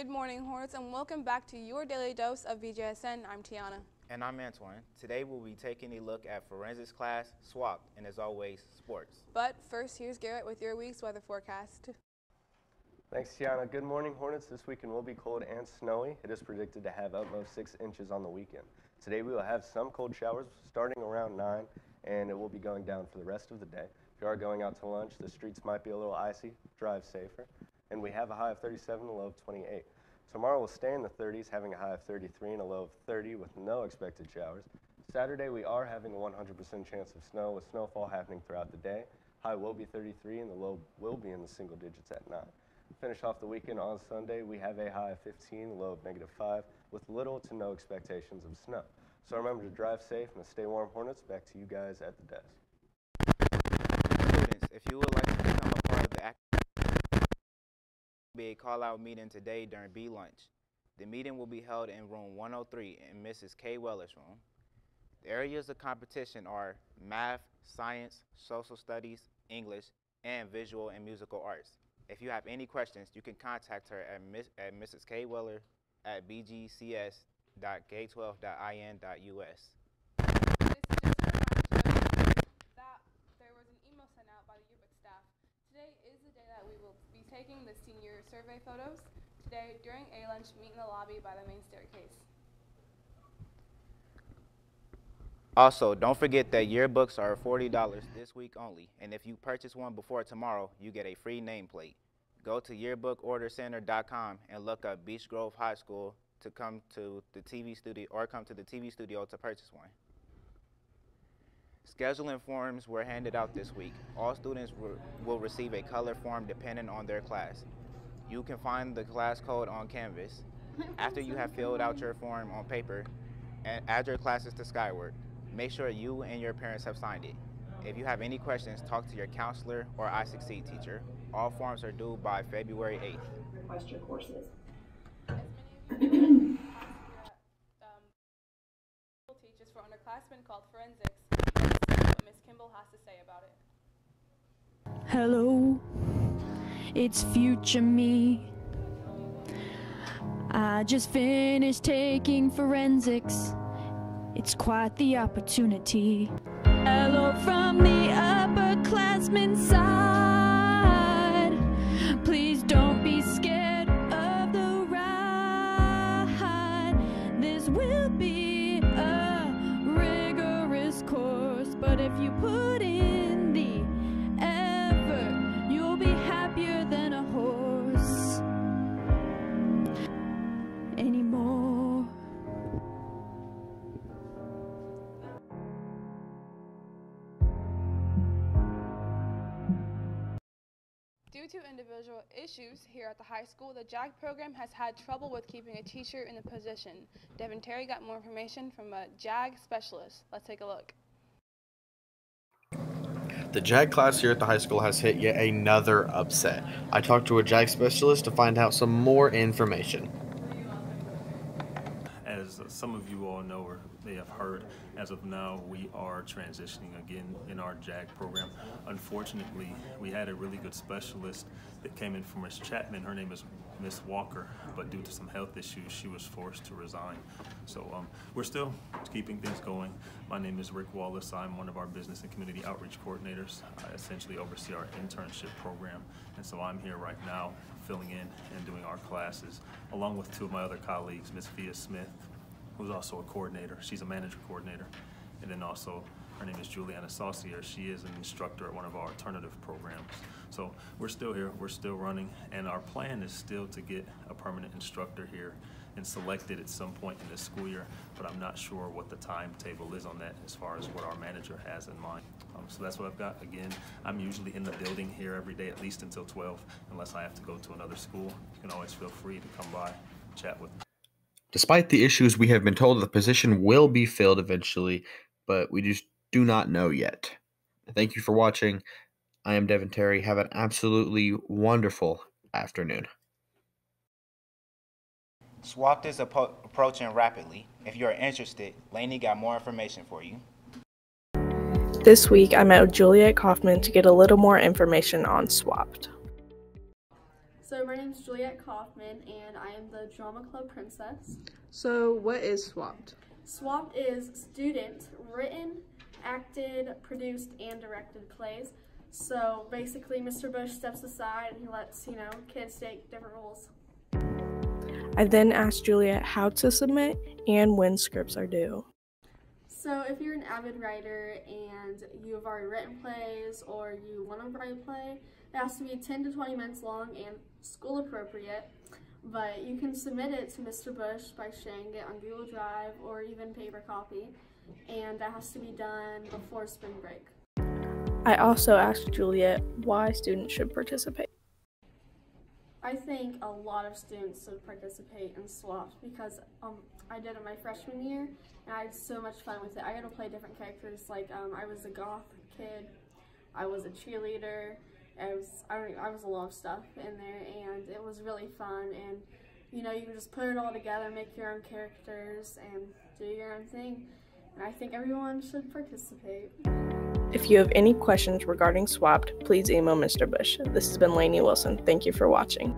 Good morning, Hornets, and welcome back to your daily dose of Bgsn. I'm Tiana. And I'm Antoine. Today we'll be taking a look at forensics class, swapped, and as always, sports. But first, here's Garrett with your week's weather forecast. Thanks, Tiana. Good morning, Hornets. This weekend will be cold and snowy. It is predicted to have upmost 6 inches on the weekend. Today we will have some cold showers starting around 9, and it will be going down for the rest of the day. If you are going out to lunch, the streets might be a little icy. Drive safer. And we have a high of 37 and a low of 28. Tomorrow will stay in the 30s, having a high of 33 and a low of 30 with no expected showers. Saturday we are having a 100% chance of snow with snowfall happening throughout the day. High will be 33 and the low will be in the single digits at 9. Finish off the weekend on Sunday, we have a high of 15, a low of -5 with little to no expectations of snow. So remember to drive safe and to stay warm, Hornets. Back to you guys at the desk. Students, if you would like to become a part of the be a call-out meeting today during B lunch. The meeting will be held in room 103 in Mrs. K. Weller's room. The areas of competition are math, science, social studies, English, and visual and musical arts. If you have any questions, you can contact her at Mrs. K. Weller at bgcs.k12.in.us. There was an email sent out by the yearbook staff. Today is the day that we will be taking the senior survey photos. Today, during A-lunch, meet in the lobby by the main staircase. Also, don't forget that yearbooks are $40 this week only, and if you purchase one before tomorrow, you get a free nameplate. Go to yearbookordercenter.com and look up Beach Grove High School to come to the TV studio to purchase one. Scheduling forms were handed out this week. All students will receive a color form depending on their class. You can find the class code on Canvas. After you have filled out your form on paper, and add your classes to Skyward. Make sure you and your parents have signed it. If you have any questions, talk to your counselor or I-Succeed teacher. All forms are due by February 8th. Request your courses. As many of you teaches for underclassmen called forensics. Let's see what Ms. Kimball has to say about it. Hello, it's future me. I just finished taking forensics. It's quite the opportunity. Hello from the upperclassmen side. Please don't be scared of the ride. This will be a rigorous course, but if you put in the effort, you'll be happier than a horse anymore. Due to individual issues here at the high school, the JAG program has had trouble with keeping a teacher in the position. Devin Terry got more information from a JAG specialist. Let's take a look. The JAG class here at the high school has hit yet another upset. I talked to a JAG specialist to find out some more information. As some of you all know or may have heard, as of now we are transitioning again in our JAG program. Unfortunately, we had a really good specialist that came in from Ms. Chapman. Her name is Miss Walker, but due to some health issues, she was forced to resign. So we're still keeping things going. My name is Rick Wallace. I'm one of our business and community outreach coordinators. I essentially oversee our internship program, and so I'm here right now filling in and doing our classes, along with two of my other colleagues, Miss Fia Smith, who's also a coordinator. She's a manager coordinator. And then also, her name is Juliana Saucier. She is an instructor at one of our alternative programs. So we're still here, we're still running, and our plan is still to get a permanent instructor here and selected at some point in this school year, but I'm not sure what the timetable is on that as far as what our manager has in mind. So that's what I've got. Again, I'm usually in the building here every day, at least until 12, unless I have to go to another school. You can always feel free to come by, chat with me. Despite the issues, we have been told the position will be filled eventually, but we just do not know yet. Thank you for watching. I am Devin Terry. Have an absolutely wonderful afternoon. Swapped is approaching rapidly. If you are interested, Lainey got more information for you. This week, I met with Juliet Kaufman to get a little more information on Swapped. So my name is Juliet Kaufman, and I am the Drama Club Princess. So what is SWAPT? SWAPT is student written, acted, produced, and directed plays. So basically, Mr. Bush steps aside and he lets, kids take different roles. I then asked Juliet how to submit and when scripts are due. So if you're an avid writer and you have already written plays or you want to write a play, it has to be 10 to 20 minutes long and school appropriate. But you can submit it to Mr. Bush by sharing it on Google Drive or even paper copy. And that has to be done before spring break. I also asked Juliet why students should participate. I think a lot of students should participate in SWAPs because I did it my freshman year and I had so much fun with it. I got to play different characters, like I was a goth kid, I was a cheerleader, I was a lot of stuff in there, and it was really fun. And you can just put it all together, make your own characters, and do your own thing. And I think everyone should participate. If you have any questions regarding SWAPT, please email Mr. Bush. This has been Lainey Wilson. Thank you for watching.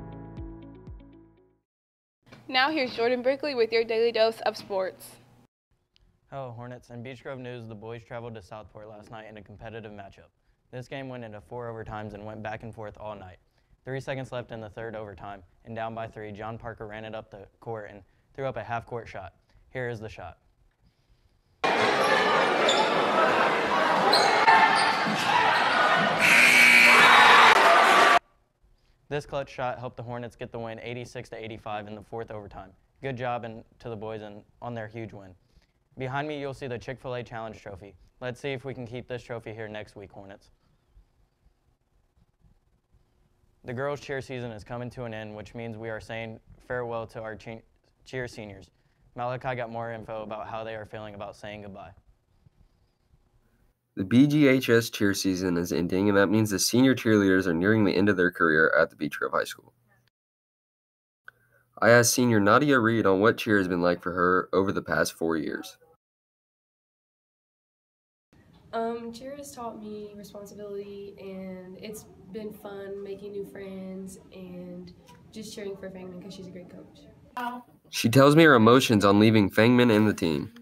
Now here's Jordan Berkeley with your daily dose of sports. Hello Hornets. In Beech Grove news, the boys traveled to Southport last night in a competitive matchup. This game went into 4 overtimes and went back and forth all night. 3 seconds left in the third overtime, and down by 3, John Parker ran it up the court and threw up a half-court shot. Here is the shot. This clutch shot helped the Hornets get the win 86-85 in the 4th overtime. Good job to the boys on their huge win. Behind me, you'll see the Chick-fil-A Challenge Trophy. Let's see if we can keep this trophy here next week, Hornets. The girls' cheer season is coming to an end, which means we are saying farewell to our cheer seniors. Malachi got more info about how they are feeling about saying goodbye. The BGHS cheer season is ending, and that means the senior cheerleaders are nearing the end of their career at the Beech Grove High School. I asked senior Nadia Reed on what cheer has been like for her over the past 4 years. Cheer has taught me responsibility, and it's been fun making new friends and just cheering for Fangman because she's a great coach. She tells me her emotions on leaving Fangman and the team.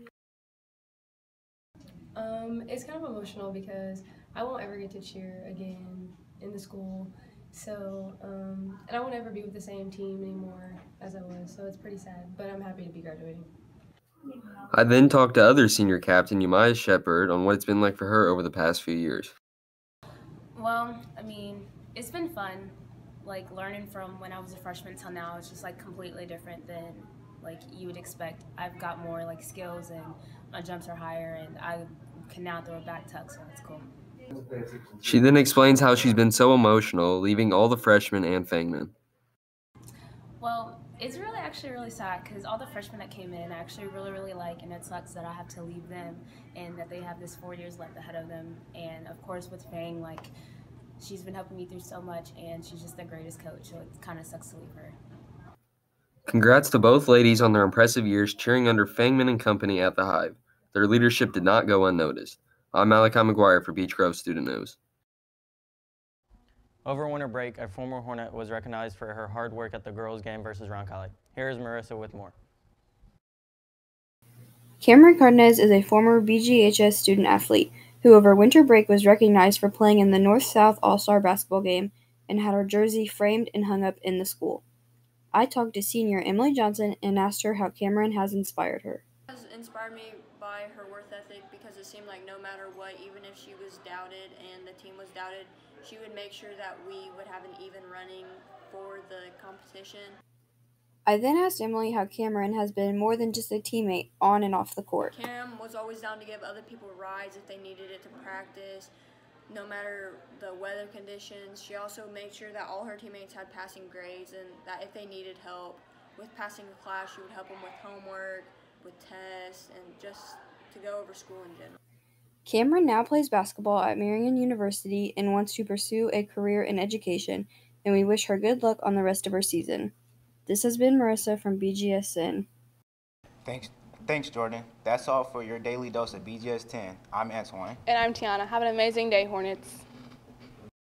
It's kind of emotional because I won't ever get to cheer again in the school, so and I won't ever be with the same team anymore as I was, so it's pretty sad, but I'm happy to be graduating. I then talked to other senior captain Umaya Shepard on what it's been like for her over the past few years. Well, it's been fun, learning from when I was a freshman till now. It's just completely different than you would expect. I've got more skills, and my jumps are higher, and I can now throw a back tuck, so it's cool. She then explains how she's been so emotional leaving all the freshmen and Fangman. Well, it's actually really sad because all the freshmen that came in I actually really like, and it sucks that I have to leave them and that they have this 4 years left ahead of them. And of course with Fang, she's been helping me through so much, and she's just the greatest coach, so it kind of sucks to leave her. Congrats to both ladies on their impressive years cheering under Fangman and company at the Hive. Their leadership did not go unnoticed. I'm Malachi McGuire for Beech Grove Student News. Over winter break, a former Hornet was recognized for her hard work at the girls' game versus Roncalli. Here is Marissa with more. Cameron Cardenas is a former BGHS student athlete who over winter break was recognized for playing in the North-South All-Star basketball game and had her jersey framed and hung up in the school. I talked to senior Emily Johnson and asked her how Cameron has inspired her. It has inspired me by her work ethic because it seemed like no matter what, even if she was doubted and the team was doubted, she would make sure that we would have an even running for the competition. I then asked Emily how Cameron has been more than just a teammate on and off the court. Cam was always down to give other people rides if they needed it to practice, no matter the weather conditions. She also made sure that all her teammates had passing grades, and that if they needed help with passing a class, she would help them with homework, with tests, and just to go over school in general. Cameron now plays basketball at Marian University and wants to pursue a career in education, and we wish her good luck on the rest of her season. This has been Marissa from Bgsn. Thanks, Jordan. That's all for your daily dose of BGS 10. I'm Antoine. And I'm Tiana. Have an amazing day, Hornets.